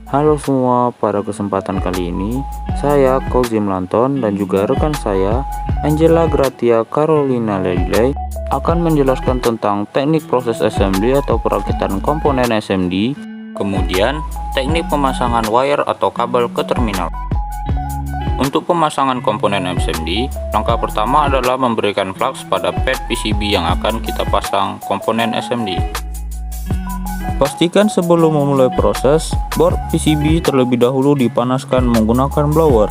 Halo semua, pada kesempatan kali ini saya Kozim Lanton dan juga rekan saya Angela Gratia Carolina Lelilei akan menjelaskan tentang teknik proses assembly atau perakitan komponen SMD, kemudian teknik pemasangan wire atau kabel ke terminal. Untuk pemasangan komponen SMD, langkah pertama adalah memberikan flux pada pad PCB yang akan kita pasang komponen SMD. Pastikan sebelum memulai proses, board PCB terlebih dahulu dipanaskan menggunakan blower.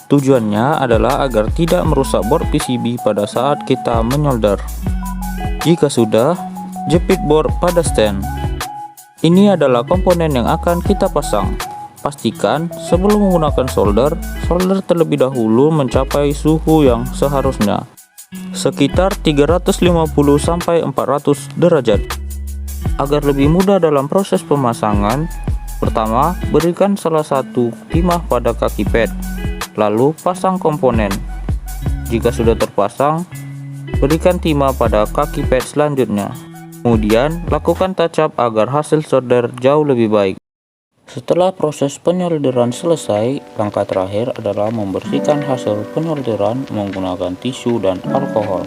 Tujuannya adalah agar tidak merusak board PCB pada saat kita menyolder. Jika sudah, jepit board pada stand. Ini adalah komponen yang akan kita pasang. Pastikan sebelum menggunakan solder terlebih dahulu mencapai suhu yang seharusnya, sekitar 350-400 derajat. Agar lebih mudah dalam proses pemasangan, pertama berikan salah satu timah pada kaki pad, lalu pasang komponen. Jika sudah terpasang, berikan timah pada kaki pad selanjutnya. Kemudian lakukan touch up agar hasil solder jauh lebih baik. Setelah proses penyolderan selesai, langkah terakhir adalah membersihkan hasil penyolderan menggunakan tisu dan alkohol.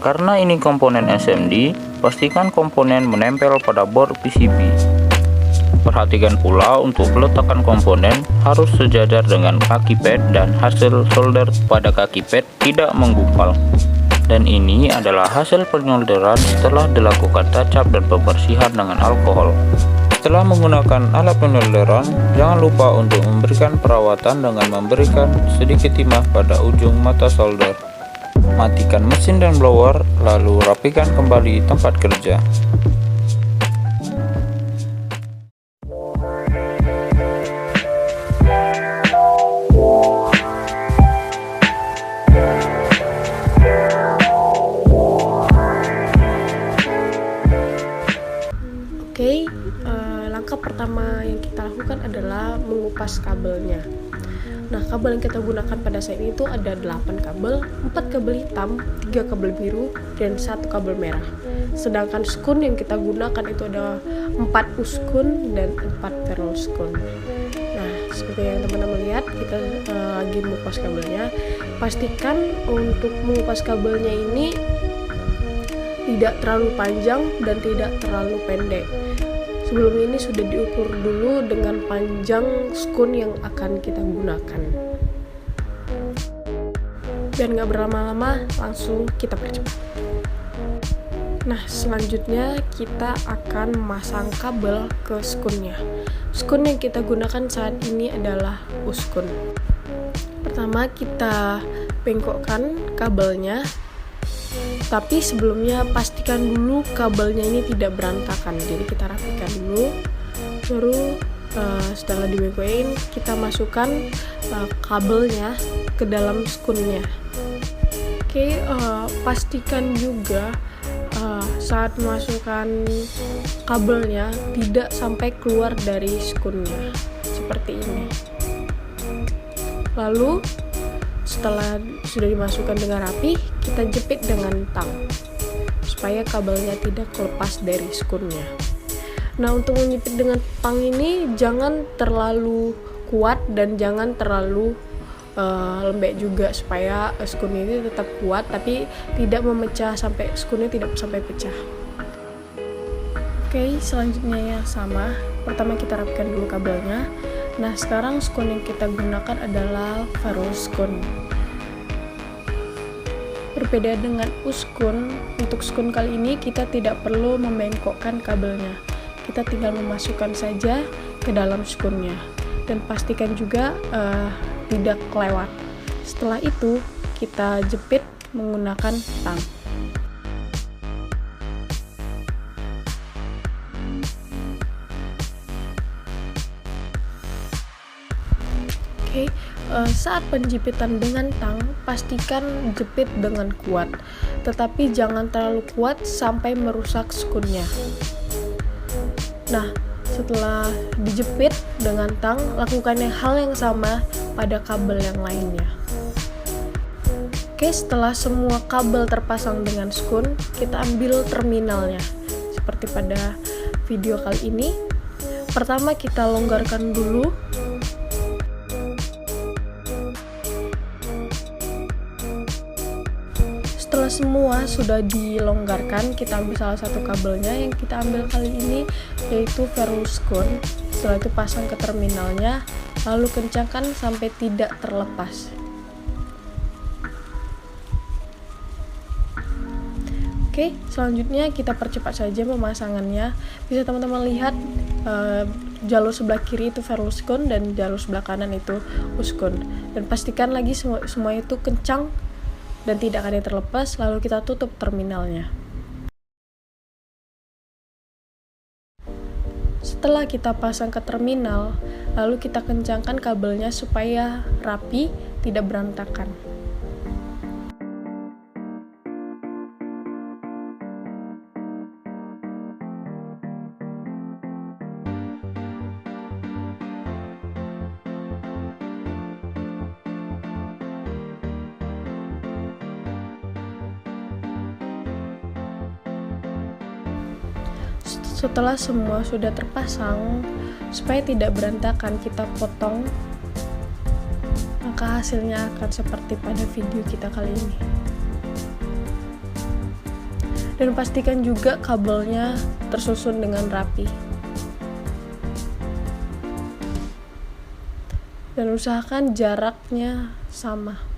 Karena ini komponen SMD, pastikan komponen menempel pada board PCB. Perhatikan pula untuk peletakan komponen harus sejajar dengan kaki pad dan hasil solder pada kaki pad tidak menggumpal. Dan ini adalah hasil penyolderan setelah dilakukan touch up dan pembersihan dengan alkohol. Setelah menggunakan alat penyolderan, jangan lupa untuk memberikan perawatan dengan memberikan sedikit timah pada ujung mata solder. Matikan mesin dan blower, lalu rapikan kembali tempat kerja. Oke, langkah pertama yang kita lakukan adalah mengupas kabelnya. Nah, kabel yang kita gunakan pada saat ini itu ada 8 kabel, 4 kabel hitam, 3 kabel biru, dan 1 kabel merah. Sedangkan skun yang kita gunakan itu ada 4 uskun dan 4 ferrule skun. Nah, seperti yang teman-teman lihat, kita lagi mengupas kabelnya. Pastikan untuk mengupas kabelnya ini tidak terlalu panjang dan tidak terlalu pendek. Sebelum ini sudah diukur dulu dengan panjang skun yang akan kita gunakan. Biar nggak berlama-lama, langsung kita percepat. Nah, selanjutnya kita akan memasang kabel ke skunnya. Skun yang kita gunakan saat ini adalah uskun. Pertama, kita bengkokkan kabelnya. Tapi sebelumnya pastikan dulu kabelnya ini tidak berantakan, jadi kita rapikan dulu. Baru setelah dibengkokin, kita masukkan kabelnya ke dalam skunnya. Oke, pastikan juga saat memasukkan kabelnya tidak sampai keluar dari skunnya, seperti ini. Lalu setelah sudah dimasukkan dengan rapi, kita jepit dengan tang supaya kabelnya tidak lepas dari skunnya. Nah, untuk menjepit dengan tang ini jangan terlalu kuat dan jangan terlalu lembek juga, supaya skun ini tetap kuat tapi tidak memecah sampai skunnya tidak sampai pecah. Oke, selanjutnya yang sama. Pertama kita rapikan dulu kabelnya. Nah, sekarang skun yang kita gunakan adalah ferrule skun. Berbeda dengan uskun, untuk skun kali ini kita tidak perlu membengkokkan kabelnya. Kita tinggal memasukkan saja ke dalam skunnya dan pastikan juga tidak kelewat. Setelah itu kita jepit menggunakan tang. Oke, saat penjepitan dengan tang, pastikan jepit dengan kuat, tetapi jangan terlalu kuat sampai merusak skunnya. Nah, setelah dijepit dengan tang, lakukan hal yang sama pada kabel yang lainnya. Oke, setelah semua kabel terpasang dengan skun, kita ambil terminalnya. Seperti pada video kali ini, Pertama kita longgarkan dulu. Setelah semua sudah dilonggarkan, kita ambil salah satu kabelnya. Yang kita ambil kali ini yaitu Verus Gun. Setelah itu pasang ke terminalnya, lalu kencangkan sampai tidak terlepas. Oke, selanjutnya kita percepat saja pemasangannya. Bisa teman-teman lihat jalur sebelah kiri itu Verus Gun dan jalur sebelah kanan itu Uskun. Dan pastikan lagi semua itu kencang dan tidak ada yang terlepas, lalu kita tutup terminalnya. Setelah kita pasang ke terminal, lalu kita kencangkan kabelnya supaya rapi, tidak berantakan. Setelah semua sudah terpasang, supaya tidak berantakan kita potong, maka hasilnya akan seperti pada video kita kali ini. Dan pastikan juga kabelnya tersusun dengan rapi. Dan usahakan jaraknya sama.